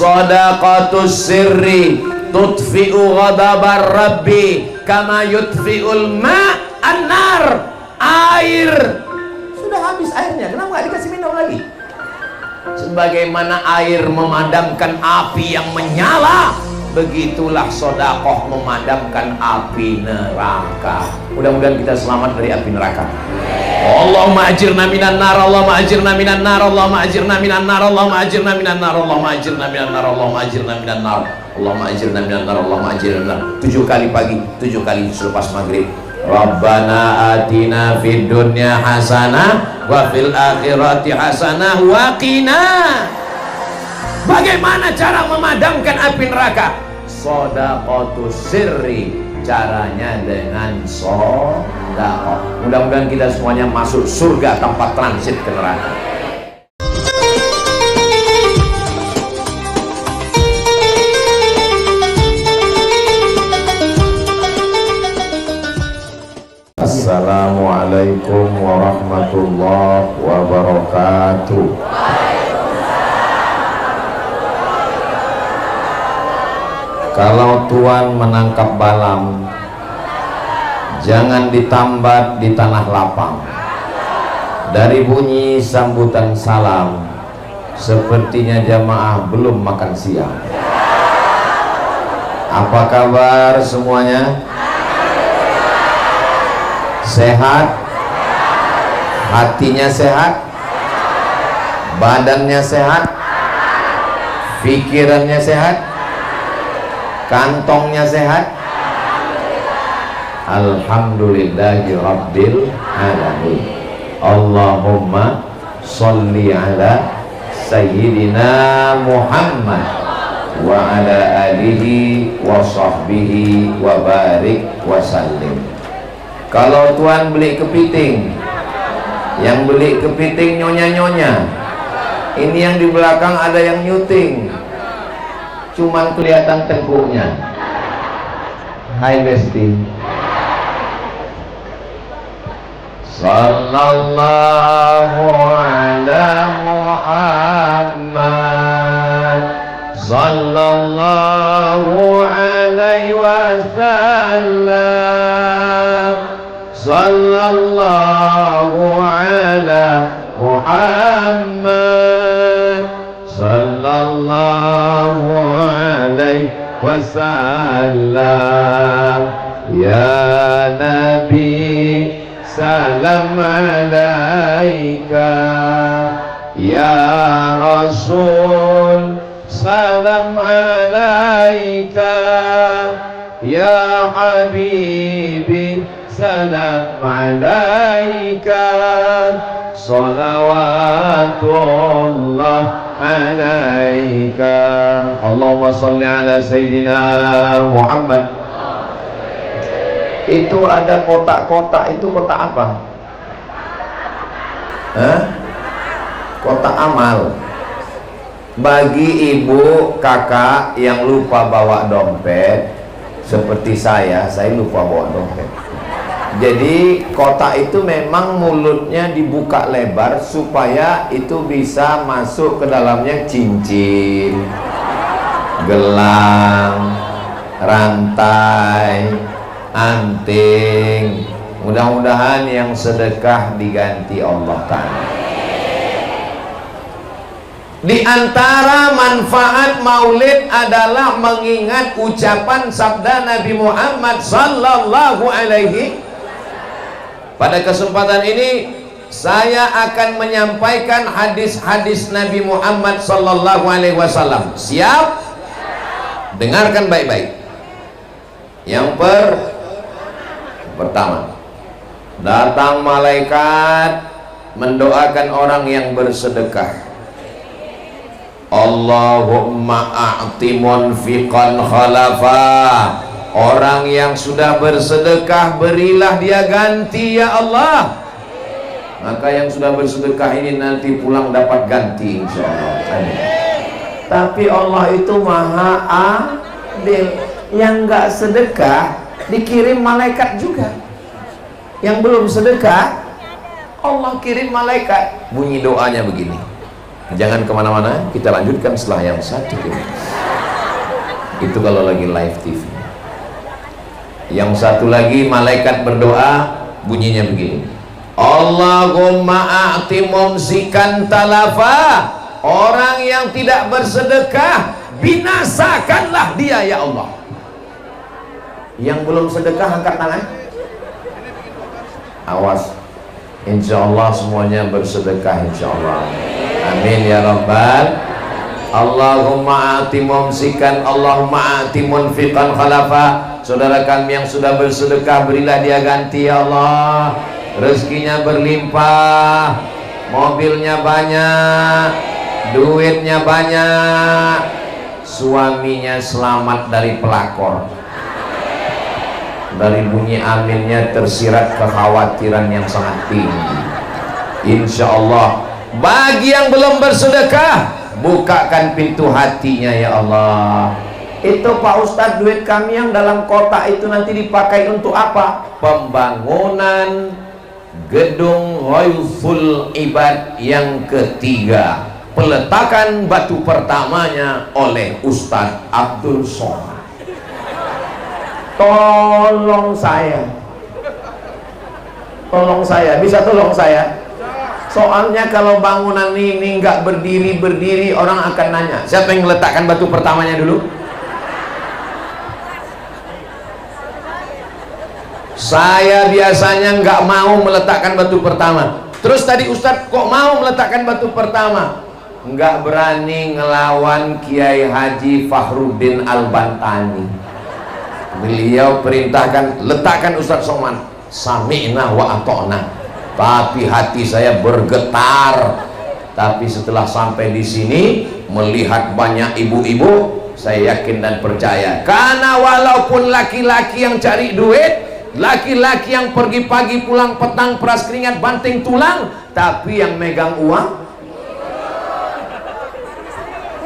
Shadaqatus sirri tutfi'u ghadabar rabbi kama yutfi'ul ma'an-nar. Air sudah habis airnya, kenapa nggak dikasih minum lagi? Sebagaimana air memadamkan api yang menyala, begitulah sedekah memadamkan api neraka. Mudah-mudahan kita selamat dari api neraka. Allahumma ajirna minan nar, Allahumma ajirna minan nar, Allahumma ajirna minan nar, Allahumma ajirna minan nar, Allahumma ajirna minan nar, Allahumma ajirna minan nar, Allahumma ajirna minan nar, Allahumma ajirna minan nar. 7 kali pagi, 7 kali selepas maghrib. Rabbana atina fid dunya hasanah wa fil akhirati hasanah wa qina. Bagaimana cara memadamkan api neraka? Shadaqatus sirri, caranya dengan sedekah. Mudah-mudahan kita semuanya masuk surga tanpa transit ke neraka. Assalamualaikum warahmatullahi wabarakatuh. Kalau tuan menangkap balam, jangan ditambat di tanah lapang. Dari bunyi sambutan salam, sepertinya jamaah belum makan siang. Apa kabar semuanya? Sehat? Hatinya sehat? Badannya sehat? Pikirannya sehat? Kantongnya sehat? Alhamdulillahi rabbil alamin. Allahumma sholli ala sayyidina Muhammad wa ala alihi wa sahbihi wa barik wa sallim. Kalau tuan beli kepiting, yang beli kepiting nyonya-nyonya, ini yang di belakang ada yang nyuting, cuman kelihatan tengkuknya. Hai Besti. Sallallahu ala Muhammad, sallallahu alaihi wasallam, sallallahu ala Muhammad, sallallahu alaihi wasallam. Ya Nabi salam alaika, ya Rasul salam alaika, ya Habibi salam alaika, salawatullah alaika. Allahumma salli ala sayyidina Muhammad. Itu ada kotak-kotak, itu kotak apa? Kotak amal. Bagi ibu, kakak yang lupa bawa dompet, seperti saya lupa bawa dompet. Jadi kotak itu memang mulutnya dibuka lebar supaya itu bisa masuk ke dalamnya cincin, gelang, rantai, anting. Mudah-mudahan yang sedekah diganti Allah Ta'ala. Di antara manfaat maulid adalah mengingat ucapan sabda Nabi Muhammad sallallahu alaihi. Pada kesempatan ini saya akan menyampaikan hadis-hadis Nabi Muhammad sallallahu alaihi wasallam. Siap? Dengarkan baik-baik. Yang pertama, datang malaikat mendoakan orang yang bersedekah. Allahumma a'ti munfiqan khalafa. Orang yang sudah bersedekah, berilah dia ganti ya Allah. Maka yang sudah bersedekah ini nanti pulang dapat ganti insyaallah. Tapi Allah itu maha adil. Yang enggak sedekah dikirim malaikat juga. Yang belum sedekah Allah kirim malaikat. Bunyi doanya begini: Jangan kemana-mana, kita lanjutkan setelah yang satu ini. Itu kalau lagi live TV. Yang satu lagi malaikat berdoa, bunyinya begini, Allahumma a'ti mumsikan talafa, orang yang tidak bersedekah binasakanlah dia ya Allah. Yang belum sedekah angkat tangan. Awas, insya Allah semuanya bersedekah insya Allah. Amin ya Rabbal. Allahumma a'ti mumsikan, Allahumma a'ti munfiqan khalafa. Saudara kami yang sudah bersedekah, berilah dia ganti ya Allah, rezekinya berlimpah, mobilnya banyak, duitnya banyak, suaminya selamat dari pelakor. Dari bunyi aminnya tersirat kekhawatiran yang sangat tinggi. Insya Allah. Bagi yang belum bersedekah, bukakan pintu hatinya ya Allah. Itu Pak Ustadz, duit kami yang dalam kotak itu nanti dipakai untuk apa? Pembangunan gedung Ghaithul Ibad yang ketiga, peletakan batu pertamanya oleh Ustadz Abdul Somad. Tolong saya, bisa tolong saya? Soalnya kalau bangunan ini nggak berdiri orang akan nanya, siapa yang meletakkan batu pertamanya dulu? Saya biasanya nggak mau meletakkan batu pertama. Terus tadi Ustadz kok mau meletakkan batu pertama? Nggak berani ngelawan Kiai Haji Fakhruddin Al-Bantani. Beliau perintahkan letakkan Ustadz Somad. Sami'na wa ata'na. Tapi hati saya bergetar. Tapi setelah sampai di sini melihat banyak ibu-ibu, saya yakin dan percaya. Karena walaupun laki-laki yang cari duit, laki-laki yang pergi pagi pulang petang peras keringat banting tulang, tapi yang megang uang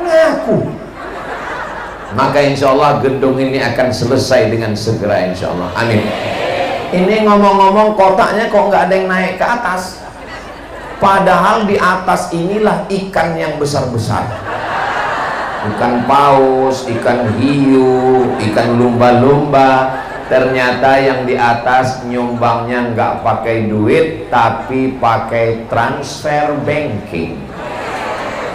ngaku. Maka insya Allah gedung ini akan selesai dengan segera insya Allah. Amin. Ini ngomong-ngomong kotaknya kok nggak ada yang naik ke atas, padahal di atas inilah ikan yang besar-besar, ikan paus, ikan hiu, ikan lumba-lumba. Ternyata yang di atas nyumbangnya nggak pakai duit, tapi pakai transfer banking.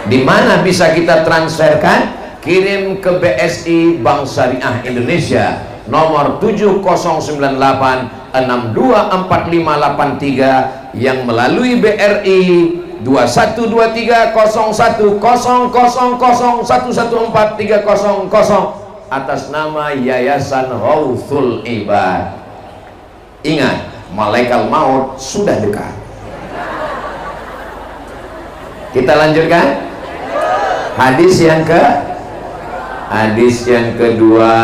Di mana bisa kita transferkan? Kirim ke BSI Bank Syariah Indonesia nomor 7098624583 yang melalui BRI 21230000114300 atas nama Yayasan Ghaithul Ibad. Ingat, malaikat maut sudah dekat. Kita lanjutkan hadis yang kedua.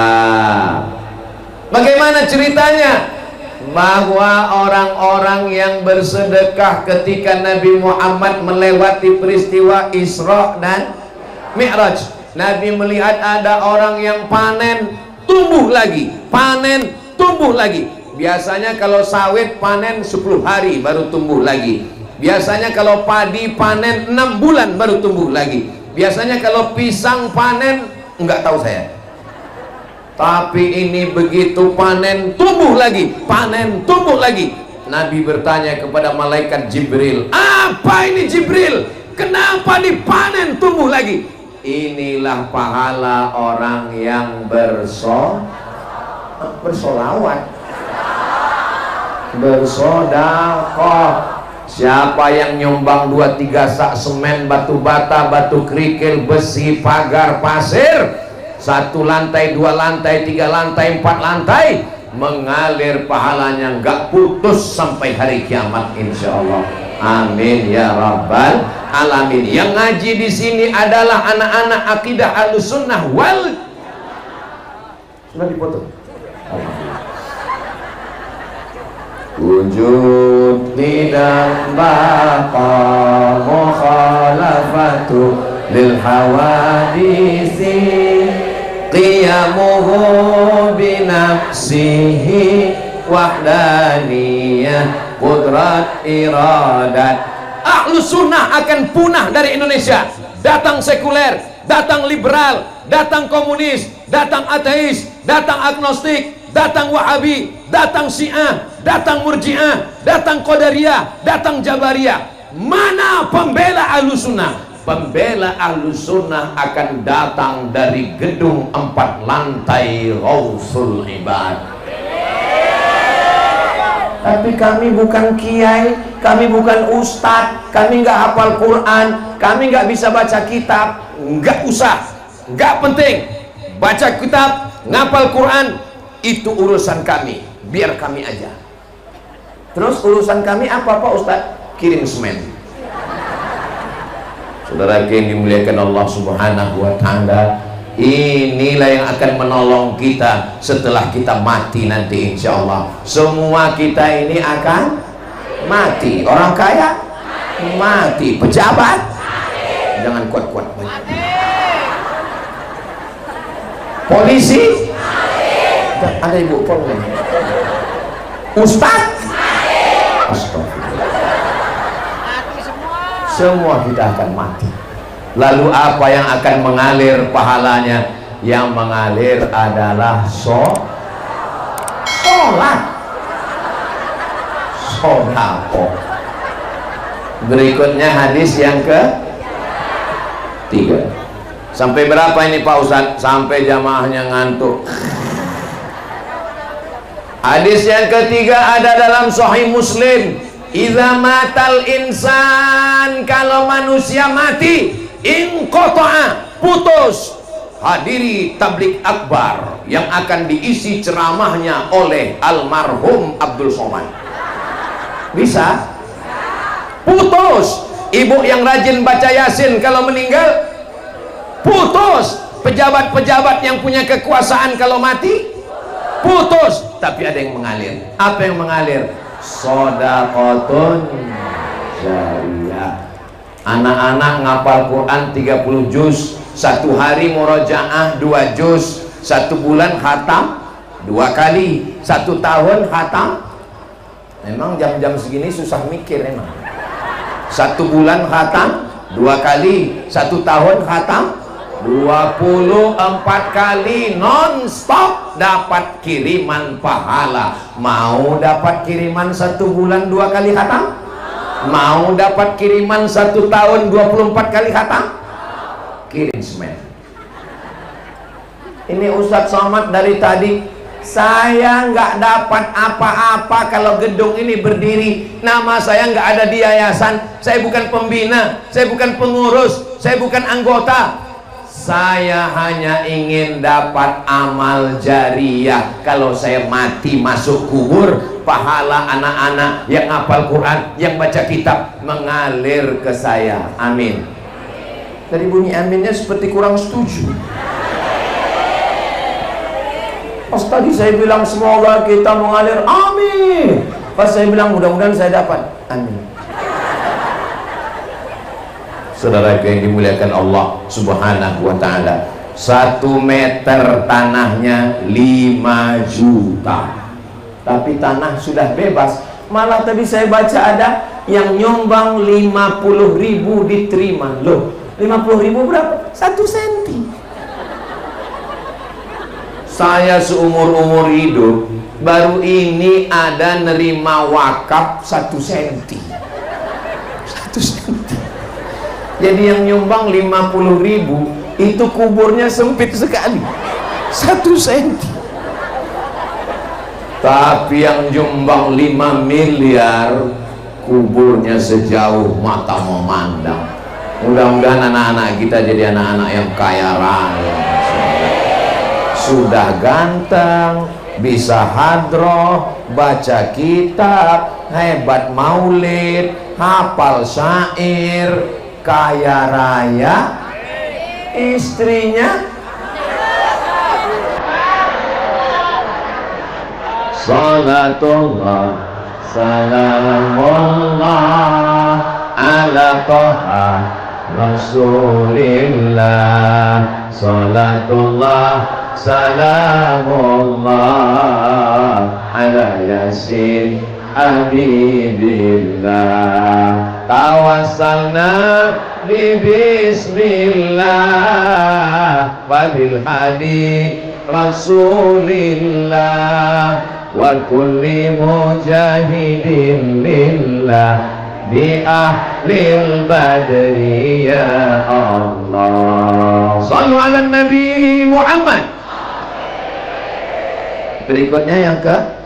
Bagaimana ceritanya? Bahwa orang-orang yang bersedekah ketika Nabi Muhammad melewati peristiwa Isra dan Mi'raj, Nabi melihat ada orang yang panen tumbuh lagi, panen tumbuh lagi. Biasanya kalau sawit panen 10 hari baru tumbuh lagi. Biasanya kalau padi panen 6 bulan baru tumbuh lagi. Biasanya kalau pisang panen, enggak tahu saya. Tapi ini begitu panen tumbuh lagi, panen tumbuh lagi. Nabi bertanya kepada malaikat Jibril, apa ini Jibril? Kenapa dipanen tumbuh lagi? Inilah pahala orang yang bersolawat, bersodakoh. Siapa yang nyumbang 2-3 sak semen, batu bata, batu kerikil, besi, pagar, pasir, 1 lantai, 2 lantai, 3 lantai, 4 lantai, mengalir pahalanya nggak putus sampai hari kiamat insya Allah. Amin ya Rabbal Alamin. Yang ngaji di sini adalah anak-anak akidah Ahlussunnah wal. Sudah dipotong. Wujud tidak baqa mukhalafatu lil hawadisi qiyamuhu binafsihi wahdaniyah qudrat iradat Ahlus sunnah akan punah dari Indonesia. Datang sekuler, datang liberal, datang komunis, datang ateis, datang agnostik, datang wahabi, datang syiah, datang murjiah, datang qadariyah, datang jabariyah. Mana pembela Ahlus sunnah? Pembela Ahlus sunnah akan datang dari gedung 4 lantai Ghausul Ibad. Tapi kami bukan kiai, kami bukan ustadz, kami nggak hafal Quran, kami nggak bisa baca kitab. Nggak usah, nggak penting. Baca kitab, ngapal Quran, itu urusan kami, biar kami aja. Terus urusan kami apa Pak Ustadz? Kirim semen. Saudara yang dimuliakan Allah Subhanahu wa Ta'ala, inilah yang akan menolong kita setelah kita mati nanti, insya Allah. Semua kita ini akan mati. Orang kaya mati, pejabat jangan kuat-kuat, polisi ada ibu polisi, ustaz semua kita akan mati. Lalu apa yang akan mengalir pahalanya? Yang mengalir adalah sholat, sodako. Berikutnya hadis yang ke-3. Sampai berapa ini Pak Ustadz? Sampai jamaahnya ngantuk. Hadis yang ke-3 ada dalam Sahih Muslim. Idza matal insan, kalau manusia mati, inqata'a, putus. Hadiri tablik akbar yang akan diisi ceramahnya oleh almarhum Abdul Somad. Bisa? Putus. Ibu yang rajin baca Yasin kalau meninggal putus. Pejabat-pejabat yang punya kekuasaan kalau mati putus. Tapi ada yang mengalir. Apa yang mengalir? Shadaqatun jariyah. Anak-anak ngapal Quran 30 juz, 1 hari murojaah 2 juz, 1 bulan khatam 2 kali, 1 tahun khatam. Memang jam-jam segini susah mikir emang. 1 bulan khatam 2 kali, 1 tahun khatam 24 kali non-stop, dapat kiriman pahala. Mau dapat kiriman 1 bulan 2 kali khatam? Mau dapat kiriman 1 tahun 24 kali khatam? Kirim semen. Ini Ustadz Somad dari tadi, saya nggak dapat apa-apa kalau gedung ini berdiri. Nama saya nggak ada di yayasan. Saya bukan pembina, saya bukan pengurus, saya bukan anggota. Saya hanya ingin dapat amal jariyah. Kalau saya mati masuk kubur, pahala anak-anak yang hafal Quran, yang baca kitab mengalir ke saya. Amin. Dari bunyi aminnya seperti kurang setuju. Pas tadi saya bilang semoga kita mengalir, amin. Pas saya bilang mudah-mudahan saya dapat, amin. Saudara yang dimuliakan Allah Subhanahu wa Ta'ala, 1 meter tanahnya 5 juta. Tapi tanah sudah bebas. Malah tadi saya baca ada yang nyumbang 50.000 diterima. Loh, 50.000 berapa? 1 senti. Saya seumur-umur hidup baru ini ada nerima wakaf 1 senti. 1 senti. Jadi yang nyumbang 50.000 itu kuburnya sempit sekali, 1 senti. Tapi yang nyumbang 5 miliar kuburnya sejauh mata memandang. Mudah-mudahan anak-anak kita jadi anak-anak yang kaya raya. Sudah ganteng, bisa hadroh, baca kitab, hebat maulid, hafal syair, kaya raya, istrinya salatullah salamullah ala toha rasulillah, salatullah salamullah ala yasin habibillah, tawassalna bi bismillah wa bil hadi rasulillah wa kulli mujahidin lillah bi ahlil badri ya Allah. Sallu ala Nabi Muhammad. Berikutnya yang ke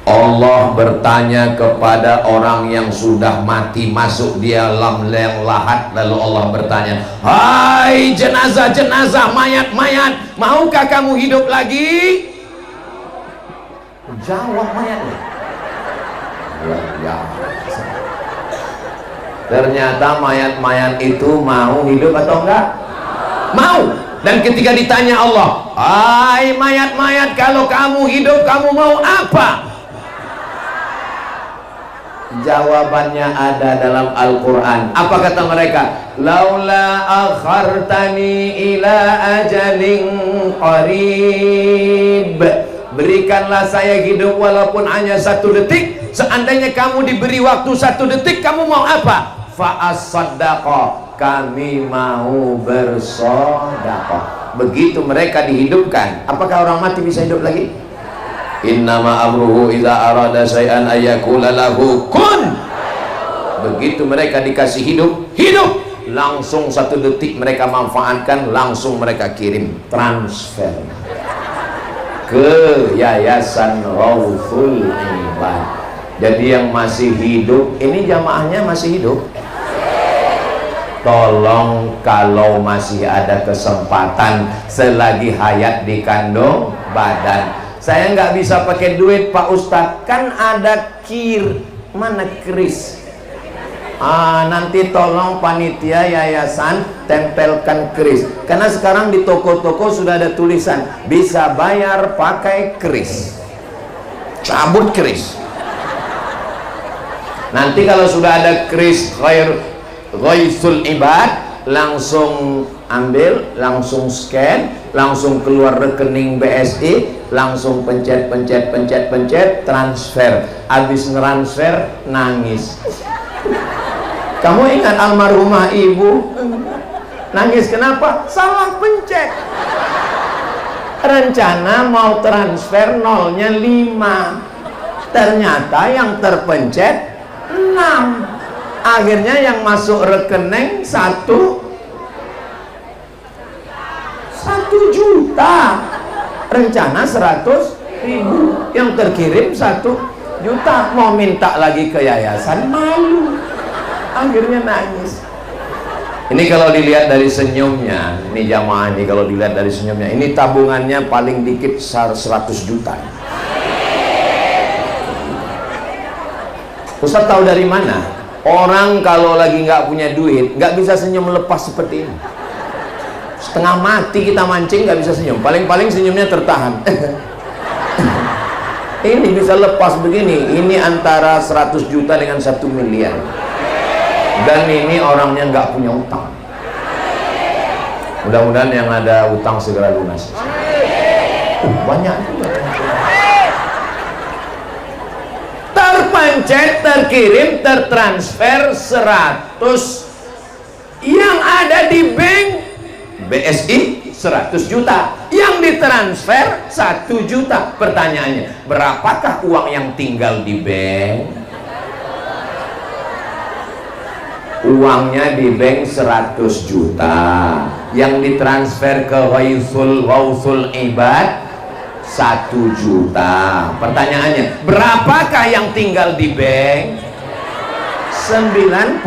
Allah bertanya kepada orang yang sudah mati, masuk di alam yang lahat, lalu Allah bertanya, hai jenazah-jenazah, mayat-mayat, maukah kamu hidup lagi? Jawab mayatnya. Ya. Ternyata mayat-mayat itu mau hidup atau enggak? Mau. Dan ketika ditanya Allah, hai mayat-mayat, kalau kamu hidup kamu mau apa? Jawabannya ada dalam Al-Quran. Apa kata mereka? Laula akhartani ila ajalin qarib, berikanlah saya hidup walaupun hanya 1 detik. Seandainya kamu diberi waktu 1 detik, kamu mau apa? Fa'as-saddaqa, kami mau bersedekah. Begitu mereka dihidupkan. Apakah orang mati bisa hidup lagi? Innama amruhu idza arada syai'an ayyaqula lahu kun. Begitu mereka dikasih hidup, langsung 1 detik mereka manfaatkan, langsung mereka kirim, transfer ke Yayasan Rawful Ibad. Jadi yang masih hidup, ini jamaahnya masih hidup. Tolong kalau masih ada kesempatan selagi hayat di kandung badan. Saya nggak bisa pakai duit Pak Ustadz, kan ada kir, mana kris? Nanti tolong panitia yayasan tempelkan kris, karena sekarang di toko-toko sudah ada tulisan bisa bayar pakai kris. Cabut kris. Nanti kalau sudah ada kris Ghaisul Ibad, langsung ambil, langsung scan, langsung keluar rekening BSI, langsung pencet, transfer. Habis transfer nangis. Kamu ingat almarhumah ibu? Nangis kenapa? Salah pencet. Rencana mau transfer nolnya 5, ternyata yang terpencet 6. Akhirnya yang masuk rekening 1 juta, rencana 100.000, yang terkirim 1 juta. Mau minta lagi ke yayasan, malu, akhirnya nangis. Ini kalau dilihat dari senyumnya, ini jamaah ini kalau dilihat dari senyumnya, ini tabungannya paling dikit 100 juta. Ustaz tahu dari mana? Orang kalau lagi nggak punya duit nggak bisa senyum lepas seperti ini. Setengah mati kita mancing nggak bisa senyum, paling-paling senyumnya tertahan. Ini bisa lepas begini, ini antara 100 juta dengan 1 miliar. Dan ini orangnya nggak punya utang. Mudah-mudahan yang ada utang segera lunas. Banyak juga. Terpencet, terkirim, tertransfer 100. Yang ada di bank BSI 100 juta, yang ditransfer 1 juta. Pertanyaannya, berapakah uang yang tinggal di bank? Uangnya di bank 100 juta, yang ditransfer ke Ghaisul Ibad 1 juta. Pertanyaannya, berapakah yang tinggal di bank? 99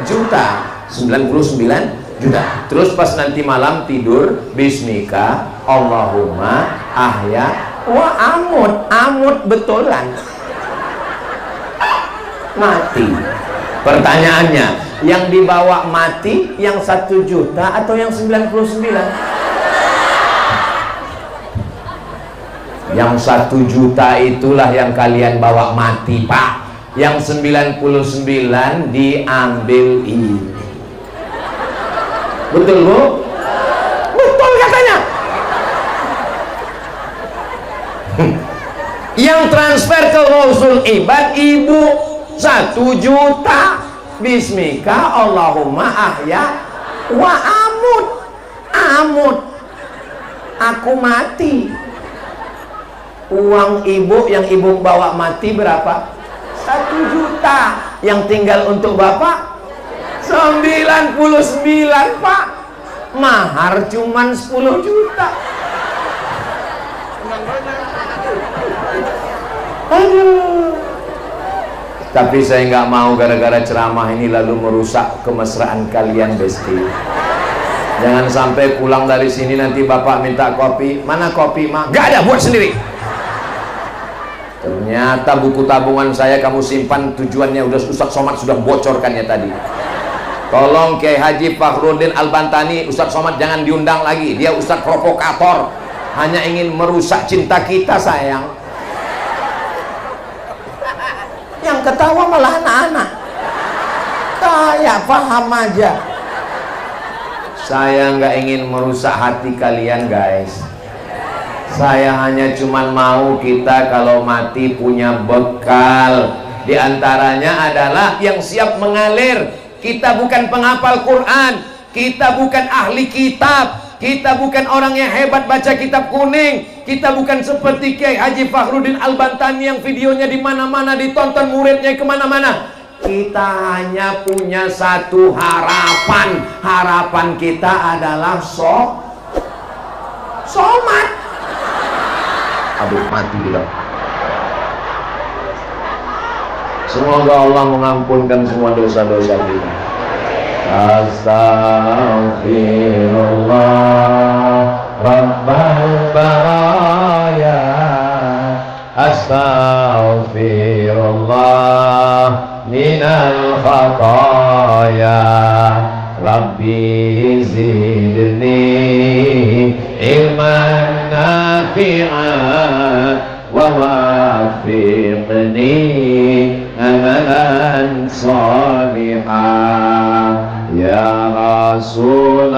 juta. 99 juta. Terus pas nanti malam tidur, bismika Allahumma ahya wa amut betulan, mati. Pertanyaannya, yang dibawa mati yang 1 juta atau yang 99? Yang 1 juta itulah yang kalian bawa mati, Pak. Yang 99 diambil ini. Betul, Bu? Betul katanya. Yang transfer ke Ghausul Ibad ibu 1 juta. Bismika Allahumma ahya wa amut. Amut, aku mati. Uang ibu yang ibu bawa mati berapa? 1 juta. Yang tinggal untuk bapak 99, Pak. Mahar cuman 10 juta. Aduh. Tapi saya nggak mau gara-gara ceramah ini lalu merusak kemesraan kalian, Besti. Jangan sampai pulang dari sini nanti bapak minta kopi. Mana kopi, Mak? Gak ada, buat sendiri. Ternyata buku tabungan saya kamu simpan, tujuannya udah Ustadz Somad sudah bocorkannya tadi. Tolong Kiai Haji Fakhruddin Al-Bantani, Ustadz Somad jangan diundang lagi. Dia Ustadz provokator, hanya ingin merusak cinta kita, sayang. Yang ketawa malah anak-anak. Kayak paham aja. Saya nggak ingin merusak hati kalian, guys. Saya hanya cuman mau kita kalau mati punya bekal. Di antaranya adalah yang siap mengalir. Kita bukan penghafal Quran, kita bukan ahli kitab, kita bukan orang yang hebat baca kitab kuning, kita bukan seperti Kiai Haji Fakhruddin Al-Bantani yang videonya di mana-mana ditonton, muridnya kemana-mana. Kita hanya punya satu harapan. Harapan kita adalah Somad. Aduh, mati gila. Semoga Allah mengampunkan semua dosa-dosa kita. Astaghfirullah Rabbal baraya. Astaghfirullah minal khataya. Rabbi zidni ilman nafi'an wa wafiqni amalan salihah. Ya Rasulullah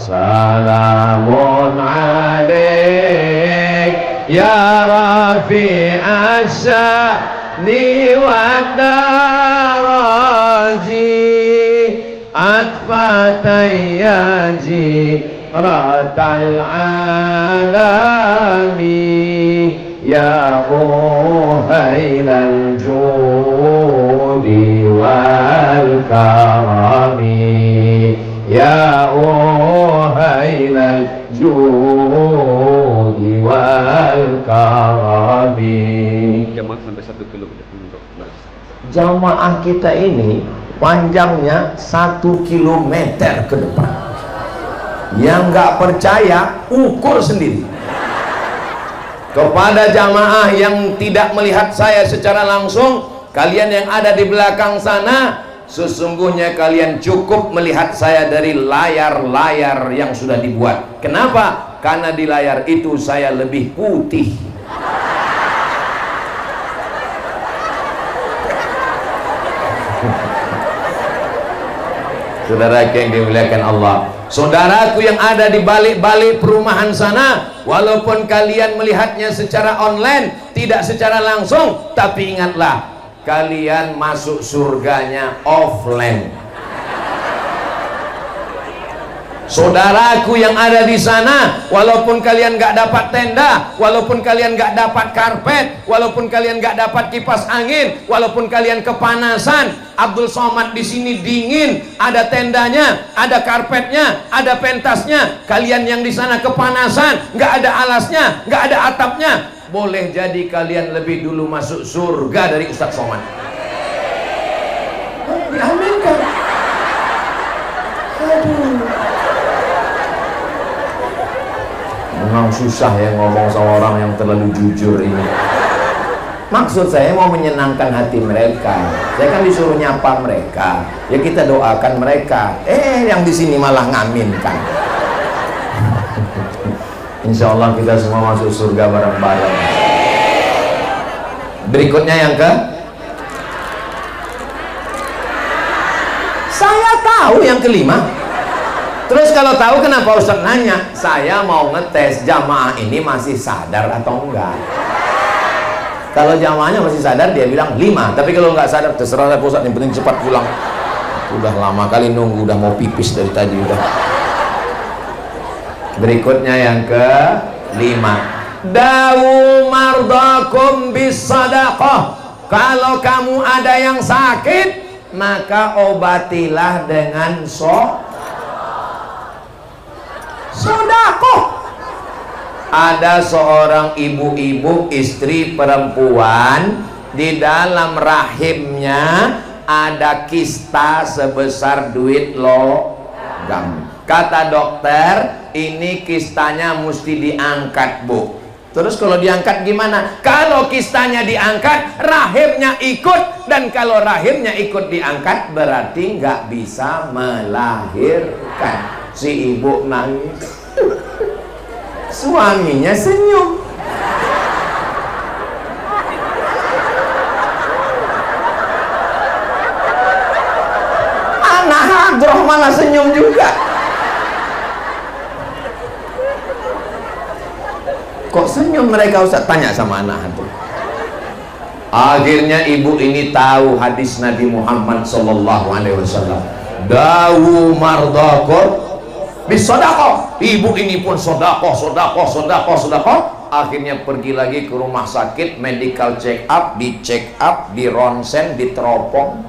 salamun alaik ya rafi'as sya'ni wa daraji atfatayyaji ratal alami ya muhailal judi wal karami ya muhailal judi wal karami. Jamaah sampai 1 kilo. Jamaah kita ini panjangnya 1 kilometer ke depan. Yang nggak percaya ukur sendiri. Kepada jamaah yang tidak melihat saya secara langsung, kalian yang ada di belakang sana, sesungguhnya kalian cukup melihat saya dari layar-layar yang sudah dibuat. Kenapa? Karena di layar itu saya lebih putih. Saudara yang dimuliakan Allah, saudaraku yang ada di balik-balik perumahan sana, walaupun kalian melihatnya secara online, tidak secara langsung, tapi ingatlah, kalian masuk surganya offline. Saudaraku yang ada di sana, walaupun kalian gak dapat tenda, walaupun kalian gak dapat karpet, walaupun kalian gak dapat kipas angin, walaupun kalian kepanasan, Abdul Somad di sini dingin, ada tendanya, ada karpetnya, ada pentasnya. Kalian yang di sana kepanasan, gak ada alasnya, gak ada atapnya, boleh jadi kalian lebih dulu masuk surga dari Ustadz Somad. Diaminkan. Aduh. Memang susah ya ngomong sama orang yang terlalu jujur ini. Maksud saya mau menyenangkan hati mereka. Saya kan disuruh nyapa mereka. Ya kita doakan mereka. Yang di sini malah ngaminkan. Insya Allah kita semua masuk surga bareng-bareng. Berikutnya yang ke. Saya tahu yang kelima. Terus kalau tahu, kenapa Ustaz nanya? Saya mau ngetes jamaah ini masih sadar atau enggak. Kalau jamaahnya masih sadar, dia bilang 5. Tapi kalau nggak sadar, terserah saya Ustaz, yang penting cepat pulang. Udah lama kali nunggu, udah mau pipis dari tadi udah. Berikutnya yang ke-5, dawu mardakum bis sadaqah. Kalau kamu ada yang sakit, maka obatilah dengan sedekah. Ada seorang ibu-ibu, istri perempuan, di dalam rahimnya ada kista sebesar duit logam. Kata dokter, ini kistanya mesti diangkat, Bu. Terus kalau diangkat gimana? Kalau kistanya diangkat, rahimnya ikut. Dan kalau rahimnya ikut diangkat, berarti nggak bisa melahirkan. Si ibu nangis, suaminya senyum. Anak hadroh malah senyum juga. Kok senyum mereka, Ustaz? Tanya sama anak hadroh. Akhirnya ibu ini tahu hadis Nabi Muhammad SAW. Dawu mardakum bisodakoh. Ibu ini pun sodakoh. Akhirnya pergi lagi ke rumah sakit, medical check up, di ronsen, diteropong.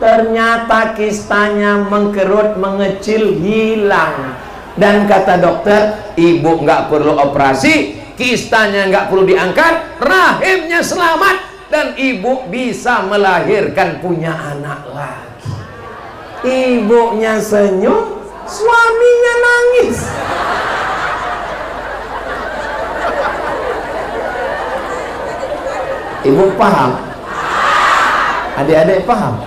Ternyata kistanya mengkerut, mengecil, hilang. Dan kata dokter, ibu nggak perlu operasi, kistanya nggak perlu diangkat, rahimnya selamat, dan ibu bisa melahirkan, punya anak lagi. Ibunya senyum, suaminya nangis. Ibu paham? Adik-adik paham?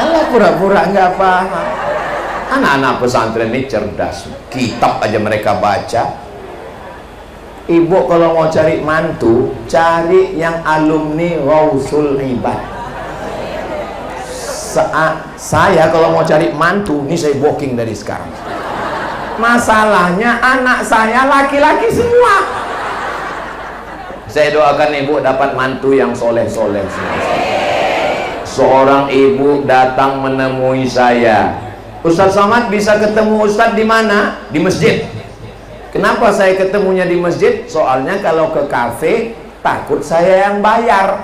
Kalau pura-pura nggak paham. Anak-anak pesantren ini cerdas, kitab aja mereka baca. Ibu kalau mau cari mantu, cari yang alumni Ghausul Ibad. Saya kalau mau cari mantu, ini saya booking dari sekarang. Masalahnya anak saya laki-laki semua. Saya doakan ibu dapat mantu yang soleh-soleh. Seorang ibu datang menemui saya. Ustaz Somad, bisa ketemu Ustaz di mana? Di masjid. Kenapa saya ketemunya di masjid? Soalnya kalau ke kafe, takut saya yang bayar.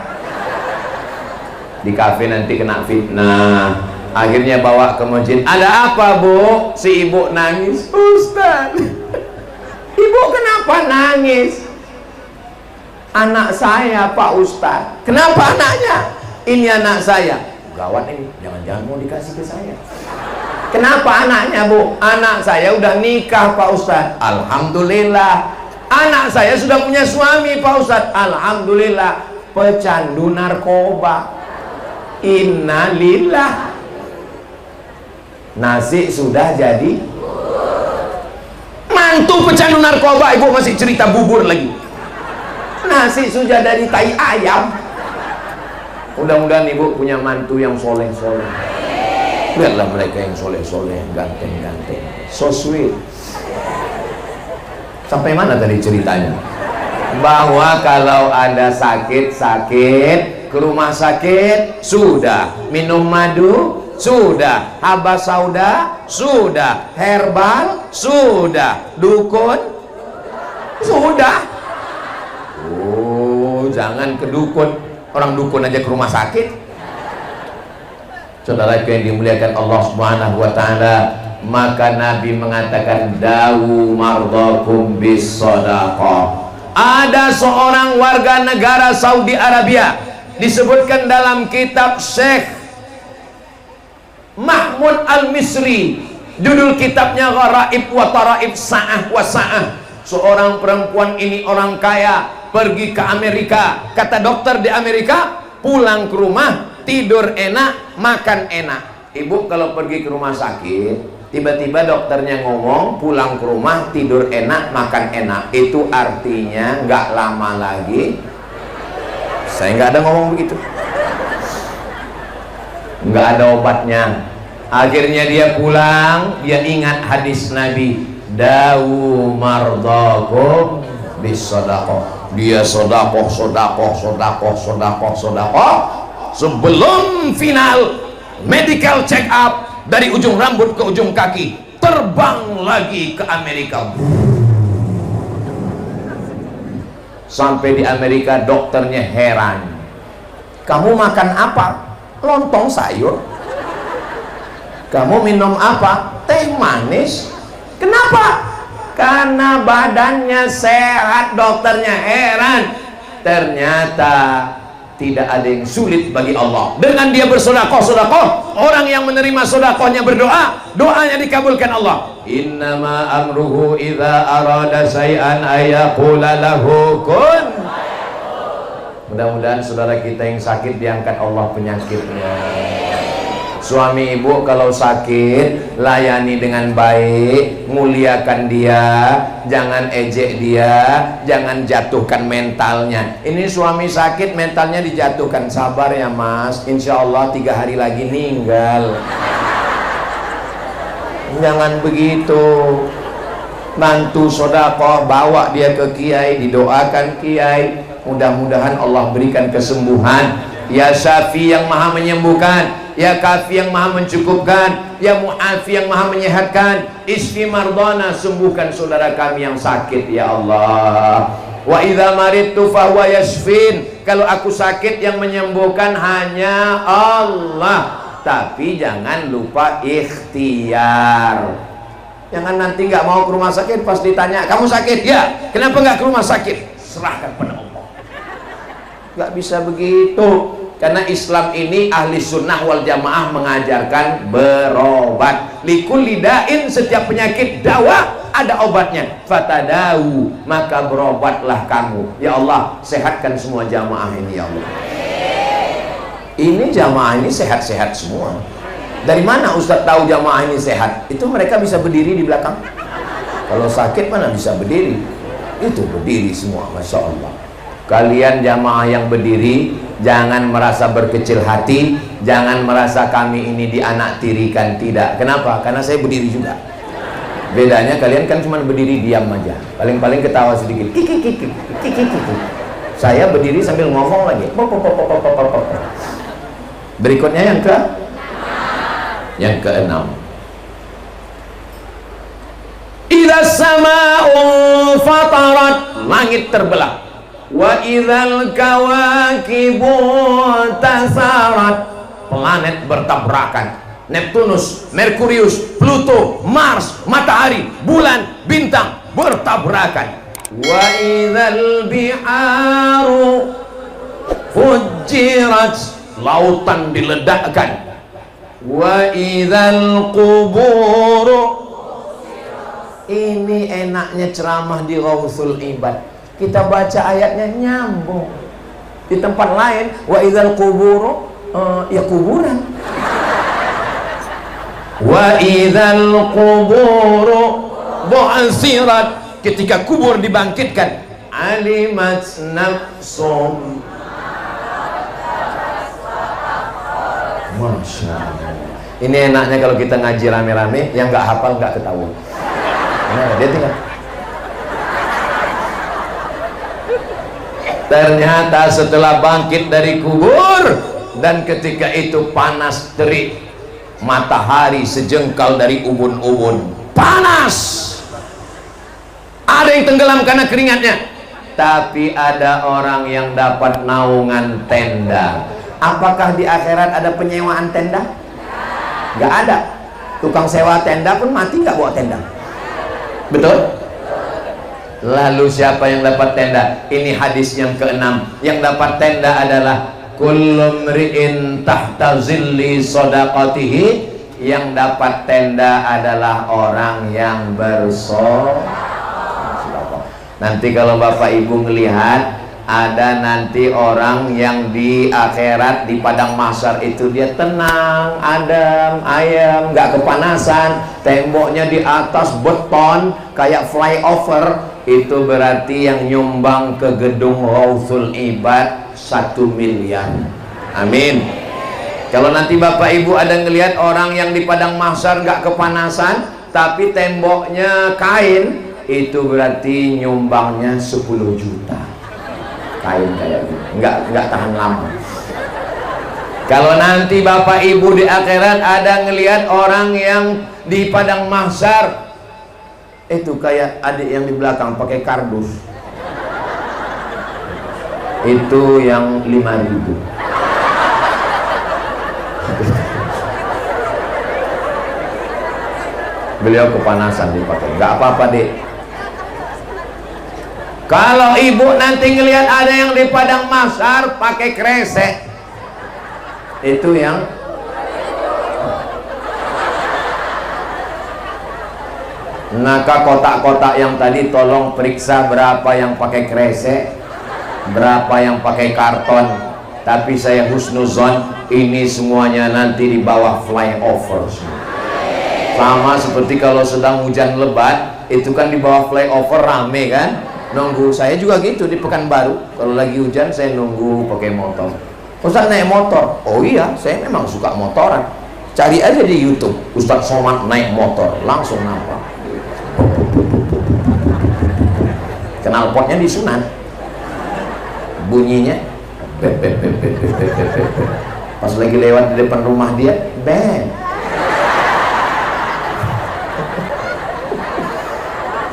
Di kafe nanti kena fitnah. Akhirnya bawa ke masjid. Ada apa, Bu? Si ibu nangis. Ustaz, ibu kenapa nangis? Anak saya, Pak Ustaz. Kenapa anaknya? Ini anak saya. Gawat ini, jangan-jangan mau dikasih ke saya. Kenapa anaknya, Bu? Anak saya udah nikah, Pak Ustaz. Alhamdulillah. Anak saya sudah punya suami, Pak Ustaz. Alhamdulillah. Pecandu narkoba. Innalillah. Nasi sudah jadi mantu pecandu narkoba, ibu masih cerita bubur lagi. Nasi sudah dari tai ayam. Mudah-mudahan ibu punya mantu yang soleh-soleh. Lihatlah mereka yang soleh-soleh, ganteng-ganteng, so sweet. Sampai mana tadi ceritanya? Bahwa kalau ada sakit-sakit, ke rumah sakit, sudah. Minum madu, sudah. Habas sauda, sudah. Herbal, sudah. Dukun, sudah. Oh, jangan ke dukun. Orang dukun aja ke rumah sakit. Saudara yang dimuliakan Allah Subhanahu wa taala, maka Nabi mengatakan dawu mardakum bis sadaqah. Ada seorang warga negara Saudi Arabia, disebutkan dalam kitab Syekh Mahmud Al-Misri, judul kitabnya Gharaib wa Taraib Sa'ah wa Sa'ah. Seorang perempuan ini orang kaya, pergi ke Amerika. Kata dokter di Amerika, pulang ke rumah tidur enak, makan enak. Ibu kalau pergi ke rumah sakit, tiba-tiba dokternya ngomong pulang ke rumah tidur enak, makan enak, itu artinya nggak lama lagi. Saya nggak ada ngomong begitu. Nggak ada obatnya. Akhirnya dia pulang, dia ingat hadis Nabi, dawu mardakum bisodaqoh. Dia sodakoh. Sebelum final medical check up, dari ujung rambut ke ujung kaki, terbang lagi ke Amerika. Sampai di Amerika dokternya heran, kamu makan apa? Lontong sayur. Kamu minum apa? Teh manis. Kenapa? Karena badannya sehat. Dokternya heran, ternyata tidak ada yang sulit bagi Allah. Dengan dia bersedekah, orang yang menerima sedekahnya berdoa, doanya dikabulkan Allah. Innama amruhu idza arada syai'an ayaqula lahu kun. Mudah-mudahan saudara kita yang sakit diangkat Allah penyakitnya. Suami ibu kalau sakit, layani dengan baik, muliakan dia, jangan ejek dia, jangan jatuhkan mentalnya. Ini suami sakit, mentalnya dijatuhkan. Sabar ya mas, insya Allah 3 hari lagi meninggal. Jangan begitu. Bantu sedekah, bawa dia ke kiai, didoakan kiai, mudah-mudahan Allah berikan kesembuhan. Ya Syafi yang maha menyembuhkan, Ya Kafi yang maha mencukupkan, Ya Mu'afi yang maha menyehatkan, Isfi mardana, sembuhkan saudara kami yang sakit ya Allah. Wa idza maridtu fahuwa yashfin, kalau aku sakit yang menyembuhkan hanya Allah. Tapi jangan lupa ikhtiar. Jangan nanti nggak mau ke rumah sakit, pas ditanya kamu sakit ya, kenapa nggak ke rumah sakit, serahkan pada Allah. Nggak bisa begitu. Karena Islam ini ahli sunnah wal jamaah mengajarkan berobat. Likulli da'in, setiap penyakit dawa ada obatnya. Fatadawu, maka berobatlah kamu. Ya Allah, sehatkan semua jamaah ini ya Allah. Ini jamaah ini sehat-sehat semua. Dari mana Ustadz tahu jamaah ini sehat? Itu mereka bisa berdiri di belakang. Kalau sakit mana bisa berdiri? Itu berdiri semua, Masya Allah. Kalian jamaah yang berdiri, jangan merasa berkecil hati, jangan merasa kami ini dianaktirikan, tidak. Kenapa? Karena saya berdiri juga. Bedanya kalian kan cuma berdiri diam aja, paling-paling ketawa sedikit. Kiki. Saya berdiri sambil ngomong lagi. Berikutnya yang keenam. Idza sama'u fatarat, langit terbelah. Wa idzal kawakibu tasarat, planet bertabrakan. Neptunus, Merkurius, Pluto, Mars, matahari, bulan, bintang bertabrakan. Wa idzal biharu fujirat, lautan diledakkan. Wa idzal quburu, ini enaknya ceramah di Ghausul Ibad. Kita baca ayatnya nyambung. Di tempat lain, wa idzal quburu, ya kuburan. Wa idzal quburu bu'sirat, ketika kubur dibangkitkan. Alimat nafsum, Masya Allah. Ini enaknya kalau kita ngaji rame-rame, yang nggak hafal nggak ketahuan. Nah, dia tinggal. Ternyata setelah bangkit dari kubur, dan ketika itu panas terik, matahari sejengkal dari ubun-ubun, panas. Ada yang tenggelam karena keringatnya. Tapi ada orang yang dapat naungan tenda. Apakah di akhirat ada penyewaan tenda? Nggak ada. Tukang sewa tenda pun mati nggak bawa tenda. Betul? Lalu siapa yang dapat tenda? Ini hadis yang keenam. Yang dapat tenda adalah kullu mri'in tahta zilli shadaqatihi. Yang dapat tenda adalah orang yang bersedekah. Nanti kalau Bapak Ibu melihat, ada nanti orang yang di akhirat, di padang mahsyar itu dia tenang, adem, ayem, nggak kepanasan, temboknya di atas beton kayak flyover. Itu berarti yang nyumbang ke gedung Ghausul Ibad 1 miliar. Amin. Kalau nanti bapak ibu ada ngelihat orang yang di padang mahsyar nggak kepanasan tapi temboknya kain, itu berarti nyumbangnya 10 juta. Kain kayak gitu, nggak tahan lama. Kalau nanti bapak ibu di akhirat ada ngelihat orang yang di padang mahsyar, itu kayak adik yang di belakang pakai kardus, itu yang 5.000. Beliau kepanasan dipakai, nggak apa-apa dek. Kalau ibu nanti ngelihat ada yang di padang mahsyar pakai kresek, itu yang maka kotak-kotak yang tadi tolong periksa berapa yang pakai kresek, berapa yang pakai karton. Tapi saya husnuzon ini semuanya nanti di bawah flyover. Sama seperti kalau sedang hujan lebat, itu kan di bawah flyover rame kan, nunggu. Saya juga gitu di Pekanbaru, kalau lagi hujan saya nunggu pakai motor. Ustaz naik motor, oh iya saya memang suka motoran. Cari aja di YouTube Ustaz Somad naik motor, langsung nampak. Knalpotnya disunan, bunyinya bep, bep, bep, bep, bep, bep, bep, bep. Pas lagi lewat di depan rumah dia, bang.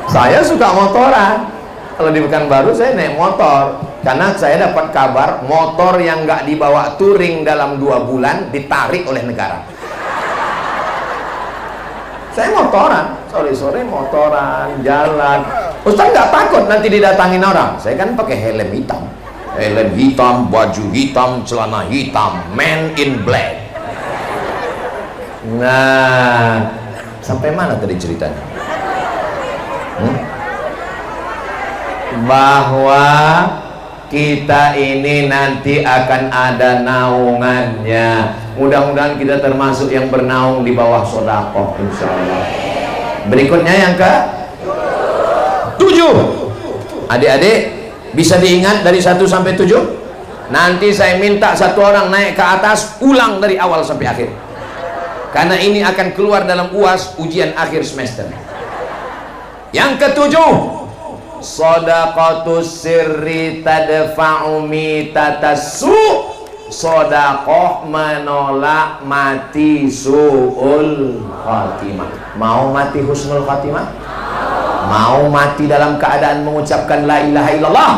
Saya suka motoran. Kalau di Pekanbaru saya naik motor, karena saya dapat kabar motor yang nggak dibawa touring dalam 2 bulan ditarik oleh negara. Saya motoran, sore-sore motoran, jalan. Ustaz nggak takut nanti didatangin orang? Saya kan pakai helm hitam, baju hitam, celana hitam, man in black. Nah, sampai mana tadi ceritanya? Bahwa kita ini nanti akan ada naungannya. Mudah-mudahan kita termasuk yang bernaung di bawah sedekah, insyaallah. Berikutnya yang ke-7. Adik-adik bisa diingat dari 1 sampai 7? Nanti saya minta satu orang naik ke atas, ulang dari awal sampai akhir, karena ini akan keluar dalam UAS, ujian akhir semester. Yang ke-7, shadaqatus sirri tadfa'u mitatassu. Sedekah menolak mati su'ul khatimah. Mau mati husnul khatimah? Mau mati dalam keadaan mengucapkan la ilaha illallah?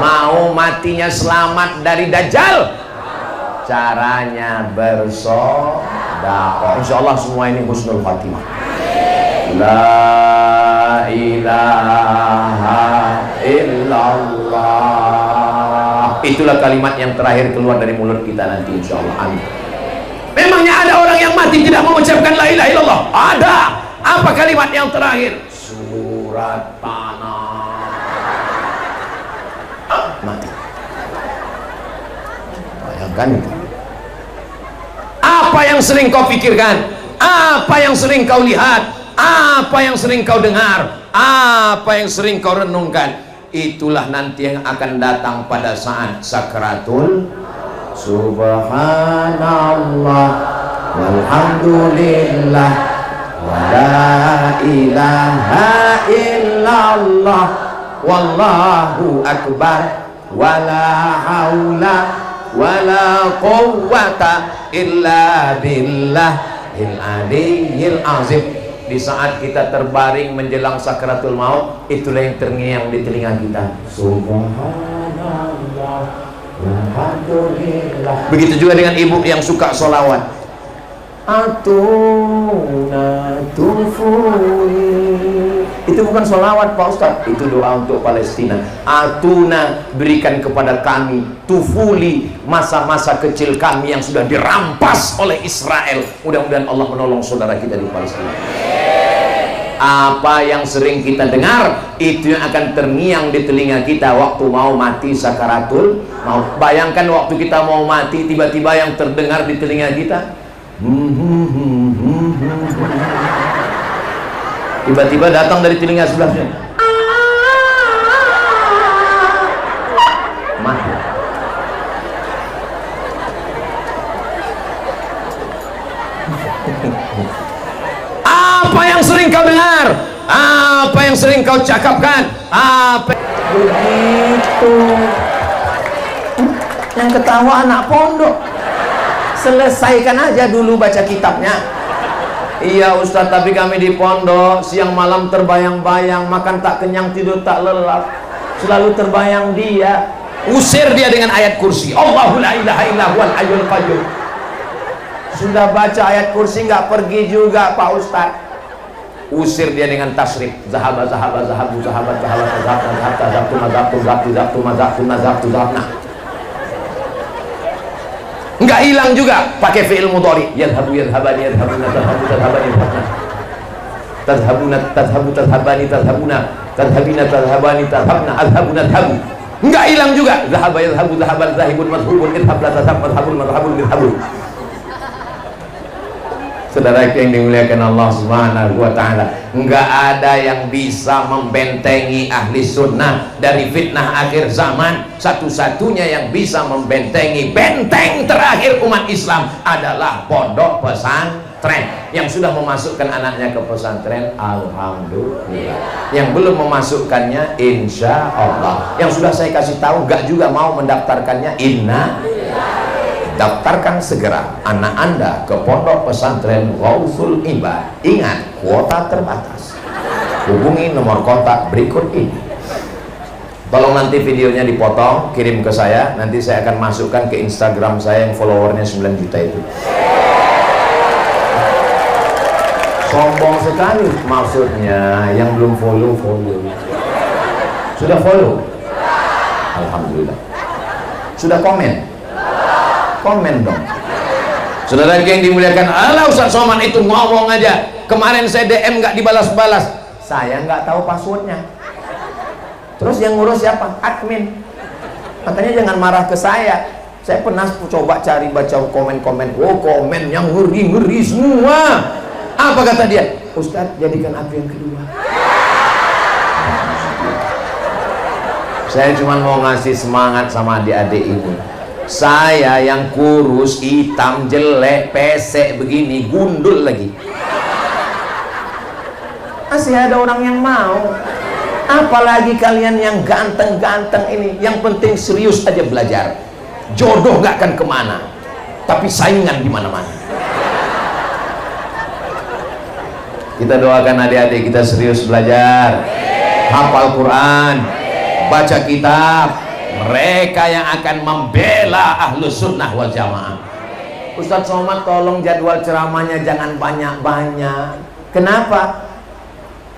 Mau matinya selamat dari dajjal? Caranya bersedekah. Insyaallah semua ini husnul khatimah. La ilaha illallah. Itulah kalimat yang terakhir keluar dari mulut kita nanti, insyaallah. Amin. Memangnya ada orang yang mati tidak mengucapkan la ilaha illallah? Ada. Apa kalimat yang terakhir? Surat tanah. Mati. Bayangkan itu. Apa yang sering kau pikirkan? Apa yang sering kau lihat? Apa yang sering kau dengar? Apa yang sering kau renungkan? Itulah nanti yang akan datang pada saat sakratul. Subhanallah walhamdulillah wala ilaha illallah wallahu akbar wala haula wala quwwata illa billahil aliyyil azim. Di saat kita terbaring menjelang sakratul maut, itulah yang terngiang di telinga kita. Subhanallah walhamdulillah. Begitu juga dengan ibu yang suka sholawat. Atuna tufuri. Itu bukan sholawat Pak Ustaz, itu doa untuk Palestina. Atuna, berikan kepada kami tufuli, masa-masa kecil kami yang sudah dirampas oleh Israel. Mudah-mudahan Allah menolong saudara kita di Palestina. Apa yang sering kita dengar, itu yang akan terngiang di telinga kita waktu mau mati sakaratul maut. Bayangkan waktu kita mau mati, tiba-tiba yang terdengar di telinga kita, tiba-tiba datang dari telinga sebelahnya, mati. Apa yang sering kau dengar? Apa yang sering kau cakapkan? Apa begitu? Yang ketawa anak pondok. Selesaikan aja dulu baca kitabnya. Iya Ustaz, tapi kami di pondok siang malam terbayang-bayang, makan tak kenyang, tidur tak lelap, selalu terbayang dia. Usir dia dengan ayat kursi. Allahu la ilaha illa huwal hayyul qayyum. Sudah baca ayat kursi nggak pergi juga Pak Ustaz. Usir dia dengan tasrif. Zahaba zahaba zahabu zahabat zahabat zahabna zahabta zahabtu mazhabtu zahabtu zahabtu mazhabtu mazhabtu zahabna. Nggak hilang juga pakai fi'il mudhari. Yadhabu yadhabani yadhabuna tadhabu tadhabani tadhabuna tadhabu tadhabani tadhabuna tadhabina tadhabani tadhabna adhabuna tadhabu. Nggak hilang juga. Zahaba yadhabu zahaban zahibun madhubun idhab la tadhab madhabun madhabun idhabun. Saudara yang dimuliakan Allah Subhanahu wa ta'ala, nggak ada yang bisa membentengi ahli sunnah dari fitnah akhir zaman. Satu-satunya yang bisa membentengi, benteng terakhir umat Islam adalah pondok pesantren. Yang sudah memasukkan anaknya ke pesantren, alhamdulillah. Yang belum memasukkannya, insya Allah. Yang sudah saya kasih tahu nggak juga mau mendaftarkannya, inna. Daftarkan segera anak Anda ke pondok pesantren Ghausul Ibad. Ingat, kuota terbatas. Hubungi nomor kontak berikut ini. Tolong nanti videonya dipotong, kirim ke saya. Nanti saya akan masukkan ke Instagram saya yang followernya 9 juta itu. Sombong sekali maksudnya. Yang belum follow. Sudah follow? Alhamdulillah. Sudah komen? Komen dong. Saudara yang dimuliakan Allah, Ustaz Somad itu ngomong aja. Kemarin saya DM nggak dibalas-balas, saya nggak tahu passwordnya. Terus yang ngurus siapa? Admin. Makanya jangan marah ke saya. Saya pernah coba cari baca komen-komen. Oh, komen yang ngeri-ngeri semua. Apa kata dia? Ustaz, jadikan aku yang kedua. Saya cuma mau ngasih semangat sama adik-adik ini. Saya yang kurus, hitam, jelek, pesek begini, gundul lagi. Masih ada orang yang mau. Apalagi kalian yang ganteng-ganteng ini. Yang penting serius aja belajar. Jodoh gak akan kemana, tapi saingan di mana-mana. Kita doakan adik-adik kita serius belajar, hafal Quran, baca kitab. Mereka yang akan membela Ahlus Sunnah wal Jamaah. Ustaz Somad, tolong jadwal ceramahnya jangan banyak-banyak. Kenapa?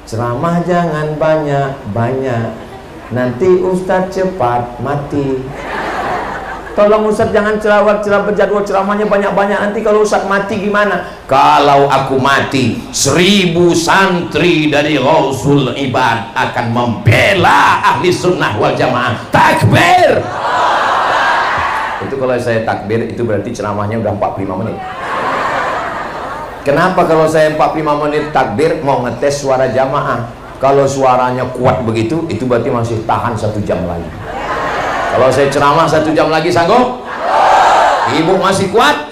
Ceramah jangan banyak-banyak, nanti Ustaz cepat mati. Tolong Ustaz jangan jadwal ceramahnya banyak-banyak, nanti kalau Ustaz mati gimana? Kalau aku mati, 1000 santri dari Ghausul Ibad akan membela Ahli Sunnah wal Jamaah. Takbir! Itu kalau saya takbir, itu berarti ceramahnya udah 45 menit. Kenapa kalau saya 45 menit takbir, mau ngetes suara jamaah? Kalau suaranya kuat begitu, itu berarti masih tahan 1 jam lagi. Kalau saya ceramah 1 jam lagi sanggup? Ibu masih kuat?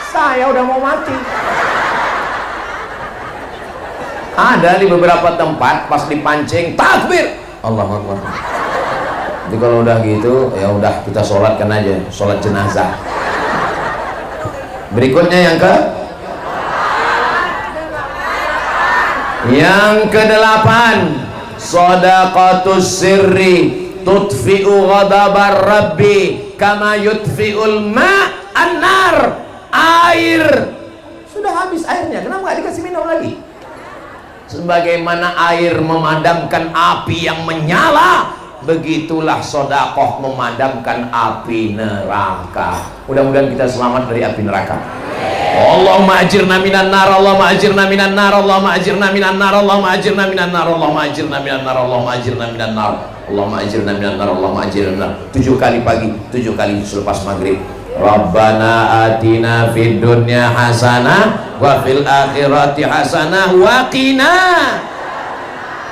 Saya udah mau mati. Ada di beberapa tempat pas dipancing takbir, Allahu Akbar. Jadi kalau udah gitu, ya udah kita sholatkan aja, sholat jenazah. Berikutnya yang ke-8, shadaqatus sirri tutfi'u ghadabar rabbi kama yutfi'ul ma'an nar. Air sudah habis airnya, kenapa nggak dikasih minum lagi? Sebagaimana air memadamkan api yang menyala, begitulah sedekah memadamkan api neraka. Mudah-mudahan kita selamat dari api neraka. Allahumma ajirna minan nar, Allahumma ajirna minan nar, Allahumma ajirna minan nar, Allahumma ajirna minan nar, Allahumma ajirna minan nar, Allahumma ajirna minan nar, Allahumma ajirna minan nar, Allahumma ajirna minan nar. 7 kali pagi, 7 kali selepas maghrib. Rabbana atina fid dunya hasanah wa fil akhirati hasanah wa qina.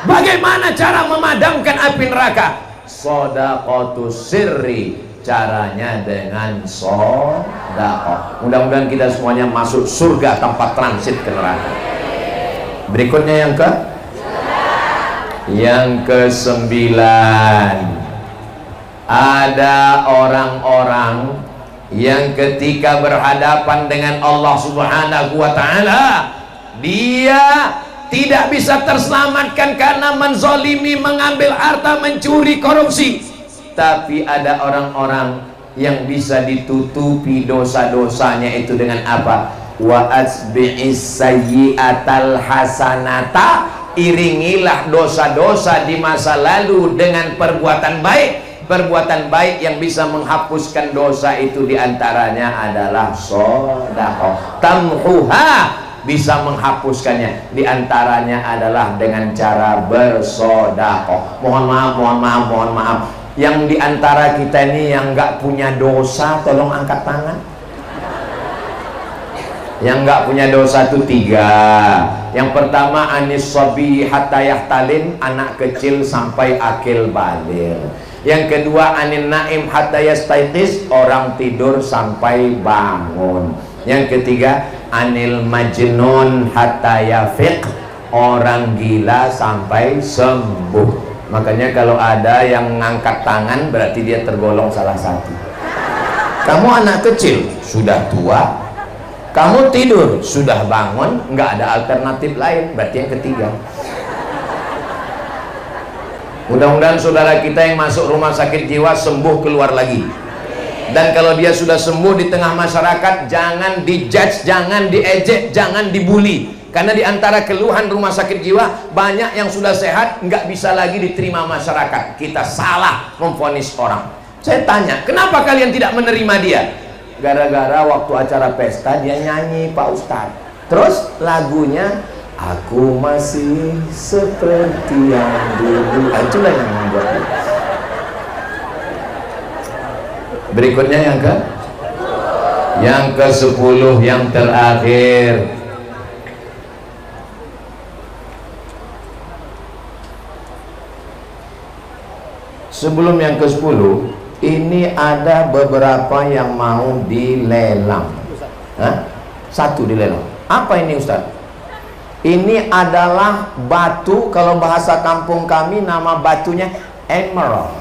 Bagaimana cara memadamkan api neraka? Shadaqatus sirri Caranya dengan sedekah. Mudah-mudahan kita semuanya masuk surga tanpa transit ke neraka. Berikutnya yang ke-9, ada orang-orang yang ketika berhadapan dengan Allah Subhanahu wa ta'ala, dia tidak bisa terselamatkan karena menzolimi, mengambil harta, mencuri, korupsi. Tapi ada orang-orang yang bisa ditutupi dosa-dosanya itu dengan apa? Wa asbi'is sayyi'atal hasanata, iringilah dosa-dosa di masa lalu dengan perbuatan baik. Perbuatan baik yang bisa menghapuskan dosa itu diantaranya adalah sedekah. Tamhuha, bisa menghapuskannya, diantaranya adalah dengan cara bersedekah. Mohon maaf, yang diantara kita ini yang nggak punya dosa, tolong angkat tangan. Yang nggak punya dosa itu 3. Yang pertama, anis sobi hatta yahtalim, anak kecil sampai akil baligh. Yang kedua, anin naim hatta yastaiqis, orang tidur sampai bangun. Yang ketiga, anil majnun hatta yafiq, orang gila sampai sembuh. Makanya kalau ada yang ngangkat tangan berarti dia tergolong salah satu. Kamu anak kecil sudah tua, kamu tidur sudah bangun, nggak ada alternatif lain, berarti yang ketiga. Mudah-mudahan saudara kita yang masuk rumah sakit jiwa sembuh keluar lagi. Dan kalau dia sudah sembuh di tengah masyarakat, jangan dijudge, jangan diejek, jangan dibully. Karena di antara keluhan rumah sakit jiwa, banyak yang sudah sehat nggak bisa lagi diterima masyarakat. Kita salah memvonis orang. Saya tanya, kenapa kalian tidak menerima dia? Gara-gara waktu acara pesta dia nyanyi, Pak Ustadz. Terus lagunya, aku masih seperti yang dulu. Itulah yang membuat dia. Berikutnya yang ke-10, yang terakhir. Sebelum yang ke-10, ini ada beberapa yang mau dilelang. Satu dilelang. Apa ini Ustaz? Ini adalah batu, kalau bahasa kampung kami nama batunya emerald.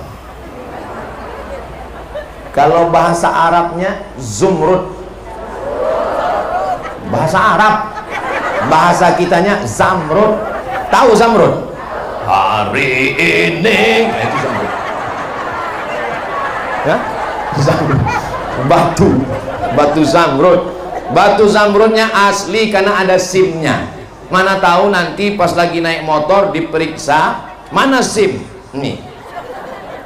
Kalau bahasa Arabnya zumrud. Bahasa Arab. Bahasa kitanya zamrud. Tahu zamrud? Hari ini itu zamrud. Ya? Batu zamrud. Batu zamrudnya asli karena ada SIM-nya. Mana tahu nanti pas lagi naik motor diperiksa, mana SIM? Nih,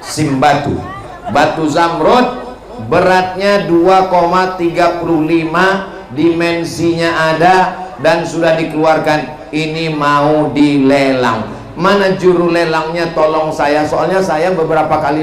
SIM batu. Batu zamrud beratnya 2,35, dimensinya ada dan sudah dikeluarkan. Ini mau dilelang. Mana juru lelangnya? Tolong saya, soalnya saya beberapa kali